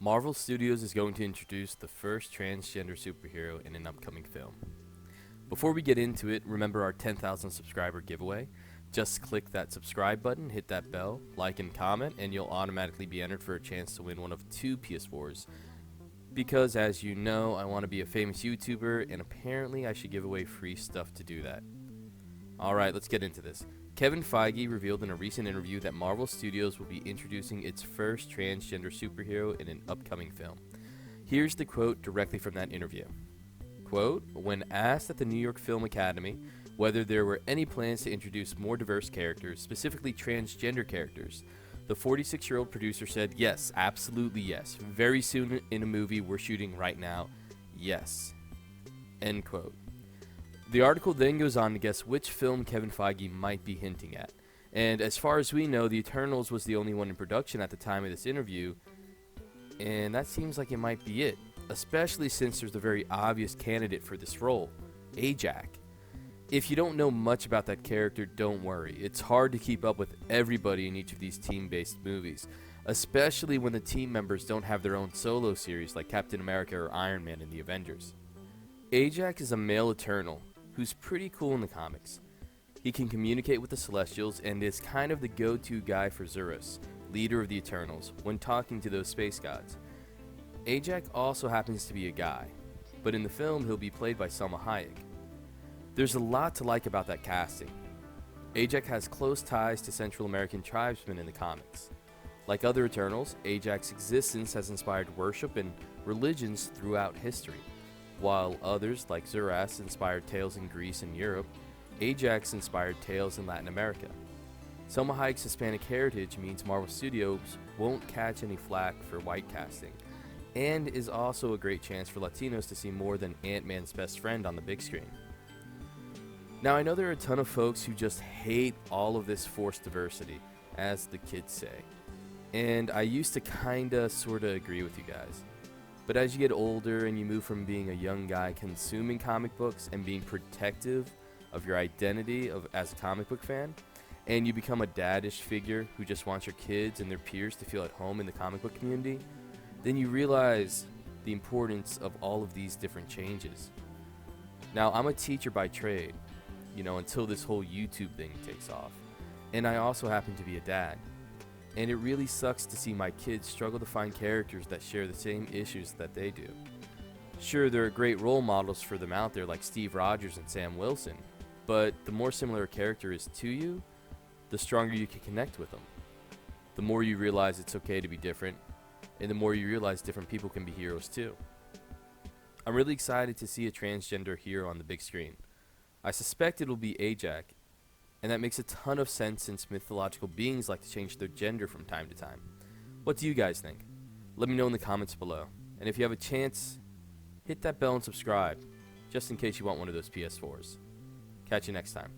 Marvel Studios is going to introduce the first transgender superhero in an upcoming film. Before we get into it, remember our 10,000 subscriber giveaway. Just click that subscribe button, hit that bell, like and comment, and you'll automatically be entered for a chance to win one of 2 PS4s. Because as you know, I want to be a famous YouTuber, and apparently I should give away free stuff to do that. Alright, let's get into this. Kevin Feige revealed in a recent interview that Marvel Studios will be introducing its first transgender superhero in an upcoming film. Here's the quote directly from that interview. Quote, "When asked at the New York Film Academy whether there were any plans to introduce more diverse characters, specifically transgender characters, the 46-year-old producer said, yes, absolutely yes. Very soon in a movie we're shooting right now, yes." End quote. The article then goes on to guess which film Kevin Feige might be hinting at. And as far as we know, The Eternals was the only one in production at the time of this interview, and that seems like it might be it, especially since there's a very obvious candidate for this role, Ajak. If you don't know much about that character, don't worry. It's hard to keep up with everybody in each of these team-based movies, especially when the team members don't have their own solo series like Captain America or Iron Man in the Avengers. Ajak is a male Eternal who's pretty cool in the comics. He can communicate with the Celestials and is kind of the go-to guy for Zurus, leader of the Eternals, when talking to those space gods. Ajak also happens to be a guy, but in the film he'll be played by Salma Hayek. There's a lot to like about that casting. Ajak has close ties to Central American tribesmen in the comics. Like other Eternals, Ajak's existence has inspired worship and religions throughout history. While others, like Zurus, inspired tales in Greece and Europe, Ajak's inspired tales in Latin America. Salma Hayek's Hispanic heritage means Marvel Studios won't catch any flack for white casting, and is also a great chance for Latinos to see more than Ant-Man's best friend on the big screen. Now, I know there are a ton of folks who just hate all of this forced diversity, as the kids say, and I used to kinda sorta agree with you guys. But as you get older and you move from being a young guy consuming comic books and being protective of your identity as a comic book fan, and you become a daddish figure who just wants your kids and their peers to feel at home in the comic book community, then you realize the importance of all of these different changes. Now, I'm a teacher by trade, until this whole YouTube thing takes off, and I also happen to be a dad. And it really sucks to see my kids struggle to find characters that share the same issues that they do. Sure, there are great role models for them out there like Steve Rogers and Sam Wilson, but the more similar a character is to you, the stronger you can connect with them. The more you realize it's okay to be different, and the more you realize different people can be heroes too. I'm really excited to see a transgender hero on the big screen. I suspect it'll be Ajak, and that makes a ton of sense since mythological beings like to change their gender from time to time. What do you guys think? Let me know in the comments below. And if you have a chance, hit that bell and subscribe, just in case you want one of those PS4s. Catch you next time.